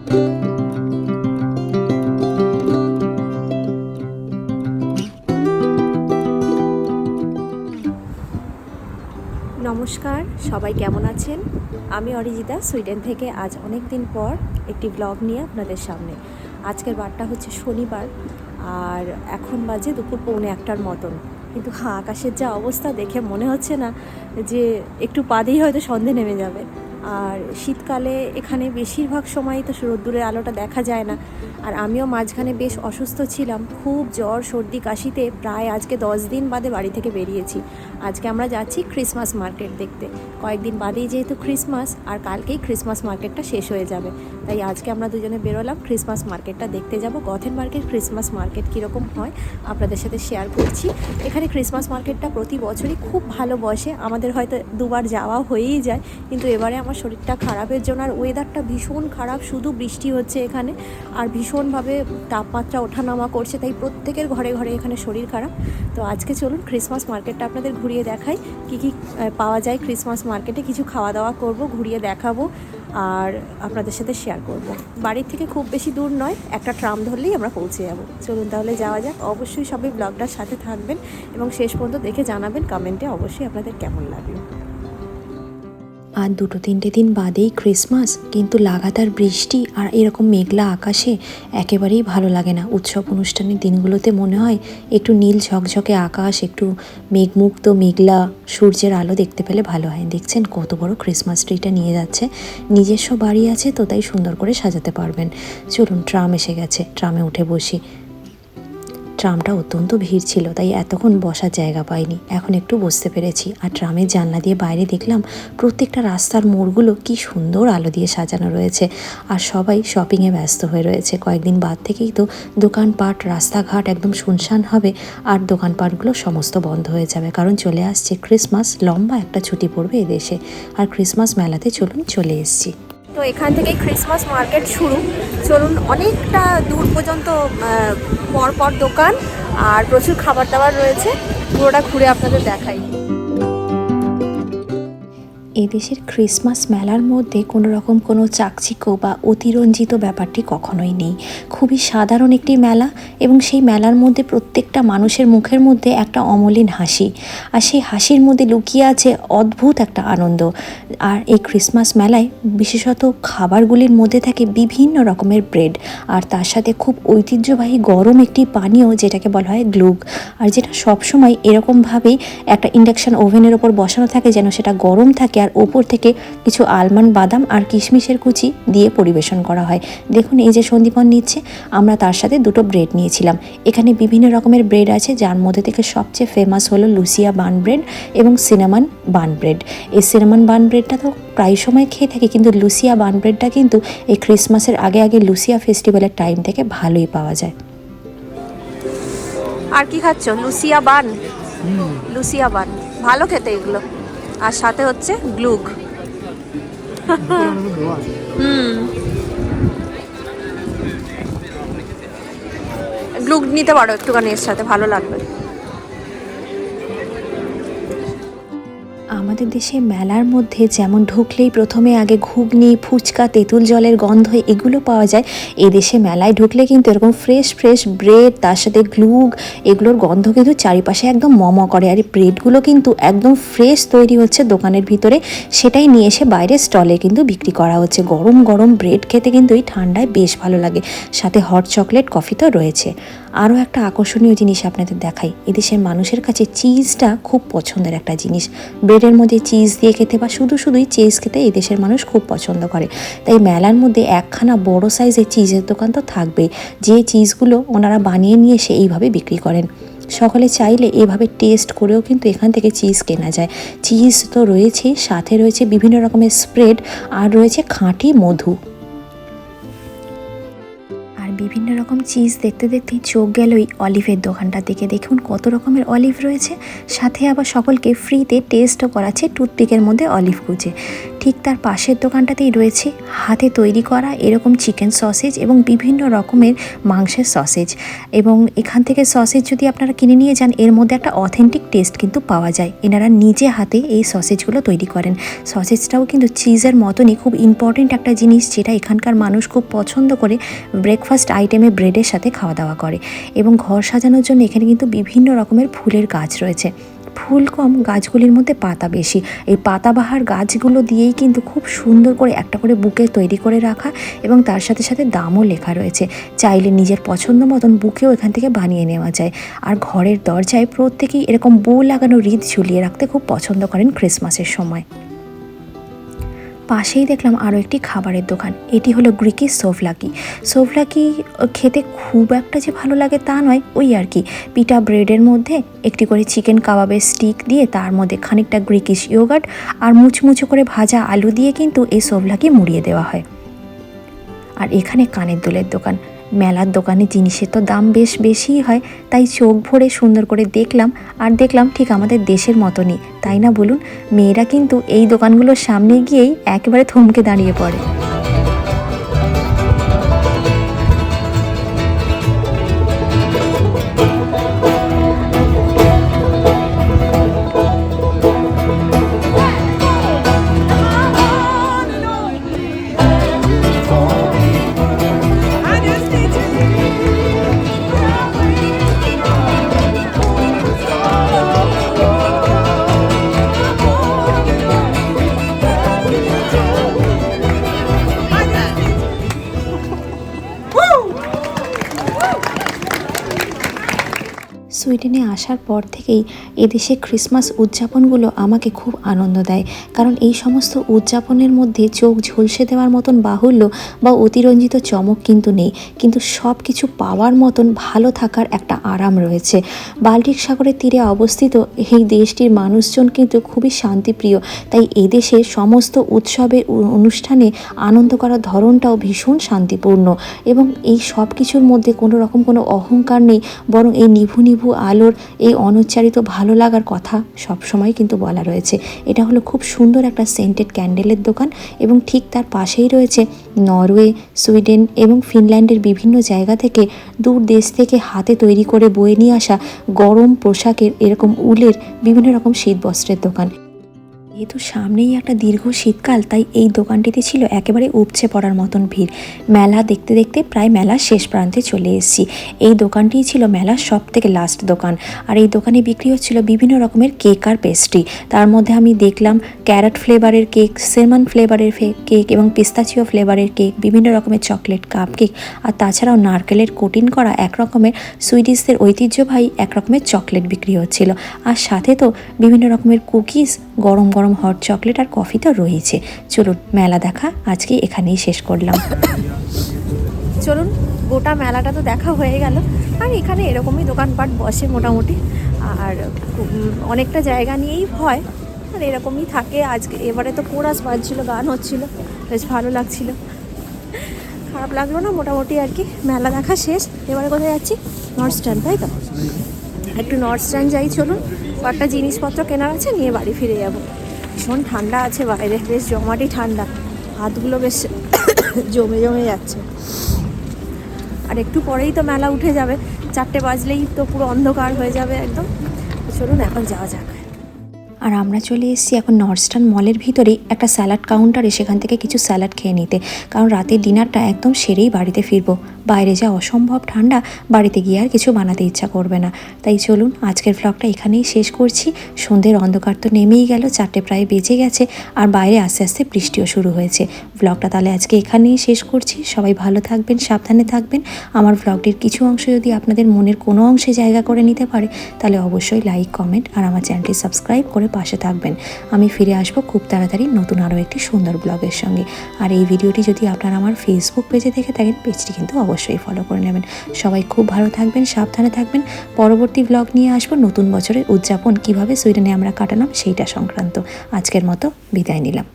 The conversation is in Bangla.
নমস্কার, সবাই কেমন আছেন? আমি অরিজিতা সুইডেন থেকে আজ অনেক দিন পর একটি ব্লগ নিয়ে আপনাদের সামনে। আজকের বারটা হচ্ছে শনিবার আর এখন বাজে দুপুর 1:45 মতন, কিন্তু আকাশের যা অবস্থা দেখে মনে হচ্ছে না যে একটু বাদেই হয়তো সন্ধে নেমে যাবে। আর শীতকালে এখানে বেশিরভাগ সময়ই তো রোদ্দুরের আলোটা দেখা যায় না। আর আমিও মাঝখানে বেশ অসুস্থ ছিলাম, খুব জ্বর সর্দি কাশিতে প্রায় আজকে 10 দিন বাদে বাড়ি থেকে বেরিয়েছি। আজকে আমরা যাচ্ছি ক্রিসমাস মার্কেট দেখতে। কয়েকদিন বাদেই যেহেতু ক্রিসমাস, আর কালকেই ক্রিসমাস মার্কেটটা শেষ হয়ে যাবে, তাই আজকে আমরা দুজনে বেরোলাম ক্রিসমাস মার্কেটটা দেখতে যাব। গথেনবার্গের ক্রিসমাস মার্কেট কীরকম হয় আপনাদের সাথে শেয়ার করছি। এখানে ক্রিসমাস মার্কেটটা প্রতি বছরই খুব ভালো বসে, আমাদের হয়তো দুবার যাওয়া হয়েই যায়, কিন্তু এবারে আমার শরীরটা খারাপের জন্য, আর ওয়েদারটা ভীষণ খারাপ, শুধু বৃষ্টি হচ্ছে এখানে আর ভীষণভাবে তাপমাত্রা ওঠানামা করছে, তাই প্রত্যেকের ঘরে ঘরে এখানে শরীর খারাপ। তো আজকে চলুন ক্রিসমাস মার্কেটটা আপনাদের ঘুরিয়ে দেখাই, কী কী পাওয়া যায় ক্রিসমাস মার্কেটে। কিছু খাওয়া দাওয়া করব, ঘুরিয়ে দেখাবো আর আপনাদের সাথে শেয়ার করব। বাড়ির থেকে খুব বেশি দূর নয়, একটা ট্রাম ধরলেই আমরা পৌঁছে যাব। চলুন তাহলে যাওয়া যাক। অবশ্যই সবাই ব্লগটার সাথে থাকবেন এবং শেষ পর্যন্ত দেখে জানাবেন কমেন্টে অবশ্যই আপনাদের কেমন লাগলো। আর 2-3 দিন বাদেই ক্রিসমাস, কিন্তু লাগাতার বৃষ্টি আর এরকম মেঘলা আকাশে একেবারেই ভালো লাগে না। উৎসব অনুষ্ঠানের দিনগুলোতে মনে হয় একটু নীল ঝকঝকে আকাশ, একটু মেঘমুক্ত মেঘলা সূর্যের আলো দেখতে পেলে ভালো হয়। দেখছেন কত বড় ক্রিসমাস ট্রিটা নিয়ে যাচ্ছে। নিজস্ব বাড়ি আছে তো তাই সুন্দর করে সাজাতে পারবেন। চলুন, ট্রাম এসে গেছে, ট্রামে উঠে বসি। ট্রামটা অত্যন্ত ভিড় ছিল, তাই এতক্ষণ বসার জায়গা পাইনি, এখন একটু বসতে পেরেছি। আর ট্রামের জানলা দিয়ে বাইরে দেখলাম প্রত্যেকটা রাস্তার মোড়গুলো কি সুন্দর আলো দিয়ে সাজানো রয়েছে, আর সবাই শপিংয়ে ব্যস্ত হয়ে রয়েছে। কয়েকদিন বাদ থেকেই তো দোকানপাট, রাস্তাঘাট একদম শুনশান হবে, আর দোকানপাটগুলো সমস্ত বন্ধ হয়ে যাবে, কারণ চলে আসছে ক্রিসমাস। লম্বা একটা ছুটি পড়বে এদেশে, আর ক্রিসমাস মেলাতে চলে এসেছি। তো এখান থেকে ক্রিসমাস মার্কেট শুরু। চলুন, অনেকটা দূর পর্যন্ত পর দোকান আর প্রচুর খাবার দাবার রয়েছে, পুরোটা ঘুরে আপনাদের দেখাই। এদেশের ক্রিসমাস মেলার মধ্যে কোনো রকম কোনো চাকচিক্য বা অতিরঞ্জিত ব্যাপারটি কখনোই নেই। খুবই সাধারণ একটি মেলা, এবং সেই মেলার মধ্যে প্রত্যেকটা মানুষের মুখের মধ্যে একটা অমলিন হাসি, আর সেই হাসির মধ্যে লুকিয়ে আছে অদ্ভুত একটা আনন্দ। আর এই ক্রিসমাস মেলায় বিশেষত খাবারগুলির মধ্যে থাকে বিভিন্ন রকমের ব্রেড, আর তার সাথে খুব ঐতিহ্যবাহী গরম একটি পানীয় যেটাকে বলা হয় গ্লুগ, আর যেটা সবসময় এরকমভাবেই একটা ইন্ডাকশান ওভেনের ওপর বসানো থাকে যেন সেটা গরম থাকে, আর ওপর থেকে কিছু আলমন্ড, বাদাম আর কিশমিশের কুচি দিয়ে পরিবেশন করা হয়। দেখুন এই যে সন্দীপন নিচ্ছে, আমরা তার সাথে 2টো ব্রেড নিয়েছিলাম। এখানে বিভিন্ন রকমের ব্রেড আছে, যার মধ্যে থেকে সবচেয়ে ফেমাস হলো লুসিয়া বান ব্রেড এবং সিনামন বান ব্রেড। এই সিনামন বান ব্রেডটা তো প্রায় সময় খেয়ে থাকি, কিন্তু লুসিয়া বান ব্রেডটা কিন্তু এই ক্রিসমাসের আগে লুসিয়া ফেস্টিভ্যালের টাইম থেকে ভালোই পাওয়া যায়। আর কি খাচ্ছ? লুসিয়া বান। লুসিয়া বান ভালো খেতে এগুলো, আর সাথে হচ্ছে গ্লুগ। গ্লুগ নিতে পারো একটুখানি, এর সাথে ভালো লাগবে। আমাদের দেশে মেলার মধ্যে যেমন ঢুকলেই প্রথমে আগে ঘুগনি, ফুচকা, তেঁতুল জলের গন্ধ এগুলো পাওয়া যায়, এদেশে মেলায় ঢুকলে কিন্তু এরকম ফ্রেশ ব্রেড, তার সাথে গ্লুগ, এগুলোর গন্ধ কিন্তু চারিপাশে একদম করে। আর এই ব্রেডগুলো কিন্তু একদম ফ্রেশ তৈরি হচ্ছে দোকানের ভিতরে, সেটাই নিয়ে এসে বাইরে স্টলে কিন্তু বিক্রি করা হচ্ছে। গরম গরম ব্রেড খেতে কিন্তু এই ঠান্ডায় বেশ ভালো লাগে, সাথে হট চকলেট, কফি তো রয়েছে। আরও একটা আকর্ষণীয় জিনিস আপনাদের দেখাই, এদেশের মানুষের কাছে চিজটা খুব পছন্দের একটা জিনিস। ব্রেডের মধ্যে চিজ দিয়ে খেতে বা শুধুই চিজ খেতে এদেশের মানুষ খুব পছন্দ করে, তাই মেলার মধ্যে একখানা বড় সাইজের চিজের দোকান তো থাকবেই, যে চিজগুলো ওনারা বানিয়ে নিয়ে এসে এইভাবে বিক্রি করেন। সকলে চাইলে এভাবে টেস্ট করেও কিন্তু এখান থেকে চিজ কেনা যায়। চিজ তো রয়েছে, সাথে রয়েছে বিভিন্ন রকমের স্প্রেড, আর রয়েছে খাঁটি মধু। বিভিন্ন রকম চিজ দেখতে দেখতেই চোখ গেল ওই অলিভের দোকানটা দিকে। দেখুন কত রকমের অলিভ রয়েছে, সাথে আবার সকলকে ফ্রিতে টেস্টও করাচ্ছে টুথপিকের মধ্যে অলিভ কুচে। ঠিক তার পাশের দোকানটাতেই রয়েছে হাতে তৈরি করা এরকম চিকেন সসেজ এবং বিভিন্ন রকমের মাংসের সসেজ। এবং এখান থেকে সসেজ যদি আপনারা কিনে নিয়ে যান, এর মধ্যে একটা অথেন্টিক টেস্ট কিন্তু পাওয়া যায়। এনারা নিজে হাতে এই সসেজগুলো তৈরি করেন। সসেজটাও কিন্তু চিজের মতনই খুব ইম্পর্টেন্ট একটা জিনিস, যেটা এখানকার মানুষ খুব পছন্দ করে ব্রেকফাস্ট আইটেমে ব্রেডের সাথে খাওয়া দাওয়া করে। এবং ঘর সাজানোর জন্য এখানে কিন্তু বিভিন্ন রকমের ফুলের গাছ রয়েছে। ফুল কম, গাছগুলির মধ্যে পাতা বেশি। এই পাতাবাহার গাছগুলো দিয়েই কিন্তু খুব সুন্দর করে একটা করে বুকে তৈরি করে রাখা, এবং তার সাথে সাথে দামও লেখা রয়েছে। চাইলে নিজের পছন্দ মতন বুকেও এখান থেকে বানিয়ে নেওয়া যায়। আর ঘরের দরজায় প্রত্যেকেই এরকম বউ লাগানো রিদ ঝুলিয়ে রাখতে খুব পছন্দ করেন ক্রিসমাসের সময়। পাশেই দেখলাম আরও একটি খাবারের দোকান। এটি হলো গ্রিকি সোভলাকি। সোভলাকি খেতে খুব একটা যে ভালো লাগে তা নয়, ওই আর কি, পিটা ব্রেডের মধ্যে একটি করে চিকেন কাবাবের স্টিক দিয়ে তার মধ্যে খানিকটা গ্রিকিশ ইয়োগার্ট আর মুচমুচো করে ভাজা আলু দিয়ে কিন্তু এই সোভলাকি মুড়িয়ে দেওয়া হয়। আর এখানে কানের দুলের দোকান। মেলার দোকানে জিনিসের তো দাম বেশ বেশিই হয়, তাই চোখ ভরে সুন্দর করে দেখলাম, আর দেখলাম ঠিক আমাদের দেশের মতনই, তাই না বলুন? মেয়েরা কিন্তু এই দোকানগুলোর সামনে গিয়েই একেবারে থমকে দাঁড়িয়ে পড়ে। সুইডেনে আসার পর থেকেই এদেশে ক্রিসমাস উদযাপনগুলো আমাকে খুব আনন্দ দেয়। কারণ এই সমস্ত উদযাপনের মধ্যে চোখ ঝলসে দেওয়ার মতন বাহুল্য বা অতিরঞ্জিত চমক কিন্তু নেই, কিন্তু সব কিছু পাওয়ার মতন ভালো থাকার একটা আরাম রয়েছে। বাল্টিক সাগরের তীরে অবস্থিত এই দেশটির মানুষজন কিন্তু খুবই শান্তিপ্রিয়, তাই এদেশে সমস্ত উৎসবে অনুষ্ঠানে আনন্দ করার ধরনটাও ভীষণ শান্তিপূর্ণ। এবং এই সব কিছুর মধ্যে কোনো রকম কোনো অহংকার নেই, বরং এই নিভু নিভু আলোর এই অনুচ্চারিত ভালো লাগার কথা সবসময় কিন্তু বলা রয়েছে। এটা হলো খুব সুন্দর একটা সেন্টেড ক্যান্ডেলের দোকান, এবং ঠিক তার পাশেই রয়েছে নরওয়ে, সুইডেন এবং ফিনল্যান্ডের বিভিন্ন জায়গা থেকে দূর দেশ থেকে হাতে তৈরি করে বয়ে নিয়ে আসা গরম পোশাকের এরকম উলের বিভিন্ন রকম শীতবস্ত্রের দোকান। যেহেতু সামনেই একটা দীর্ঘ শীতকাল, তাই এই দোকানটিতে ছিল একেবারে উপচে পড়ার মতন ভিড়। মেলা দেখতে দেখতে প্রায় মেলার শেষ প্রান্তে চলে এসেছি। এই দোকানটিই ছিল মেলার সব থেকে লাস্ট দোকান। আর এই দোকানে বিক্রি হচ্ছিল বিভিন্ন রকমের কেক আর পেস্ট্রি। তার মধ্যে আমি দেখলাম ক্যারট ফ্লেভারের কেক, সেমন ফ্লেভারের কেক এবং পিস্তাচিও ফ্লেভারের কেক, বিভিন্ন রকমের চকলেট কাপ কেক, আর তাছাড়াও নারকেলের কোটিং করা এক রকমের সুইডিশদের ঐতিহ্যবাহী এক রকমের চকলেট বিক্রি হচ্ছিল। আর সাথে তো বিভিন্ন রকমের কুকিজ, গরম গরম হট চকলেট আর কফি তো রয়েছে। চলুন মেলা দেখা আজকে এখানেই শেষ করলাম। চলুন, গোটা মেলাটা তো দেখা হয়ে গেল। আর এখানে এরকমই দোকানপাট বসে মোটামুটি, আর অনেকটা জায়গা নিয়েই হয়, আর এরকমই থাকে। আজকে এবারে তো কোরাস বাজছিল, গান হচ্ছিল, বেশ ভালো লাগছিল, খারাপ লাগলো না মোটামুটি আর কি। মেলা দেখা শেষ। এবারে কোথায় যাচ্ছি? নর্থ স্ট্যান্ড, তাই তো? একটু নর্থ স্ট্যান্ড যাই চলুন, কয়েকটা জিনিসপত্র কেনার আছে, নিয়ে বাড়ি ফিরে যাব। ভীষণ ঠান্ডা আছে বাইরে, বেশ জমাটি ঠান্ডা, হাতগুলো বেশ জমে জমে যাচ্ছে। আর একটু পরেই তো মেলা উঠে যাবে, 4টে বাজলেই তো পুরো অন্ধকার হয়ে যাবে একদম। চলুন এখন যাওয়া যাক। আর আমরা চলে এসেছি এখন নর্থস্টার্ন মলের ভিতরেই একটা স্যালাড কাউন্টারে, সেখান থেকে কিছু স্যালাড খেয়ে নিতে, কারণ রাতের ডিনারটা একদম সেরেই বাড়িতে ফিরবো। বাইরে যা অসম্ভব ঠান্ডা, বাড়িতে গিয়ে আর কিছু বানাতে ইচ্ছা করবে না। তাই চলুন আজকের ভ্লগটা এখানেই শেষ করছি। সন্ধ্যের অন্ধকার তো নেমেই গেল, 4টে প্রায় বেজে গেছে, আর বাইরে আস্তে আস্তে বৃষ্টিও শুরু হয়েছে। ভ্লগটা তাহলে আজকে এখানেই শেষ করছি। সবাই ভালো থাকবেন, সাবধানে থাকবেন। আমার ভ্লগটির কিছু অংশ যদি আপনাদের মনের কোনো অংশে জায়গা করে নিতে পারে, তাহলে অবশ্যই লাইক, কমেন্ট আর আমার চ্যানেলটি সাবস্ক্রাইব করে পাশে থাকবেন। আমি ফিরে আসবো খুব তাড়াতাড়ি নতুন আরও একটি সুন্দর ব্লগের সঙ্গে। আর এই ভিডিওটি যদি আপনারা আমার ফেসবুক পেজে দেখে থাকেন, পেজটি কিন্তু অবশ্যই ফলো করে নেবেন। সবাই খুব ভালো থাকবেন, সাবধানে থাকবেন। পরবর্তী ব্লগ নিয়ে আসবো নতুন বছরের উদযাপন কিভাবে সুইডেনে আমরা কাটালাম সেইটা সংক্রান্ত। আজকের মতো বিদায় নিলাম।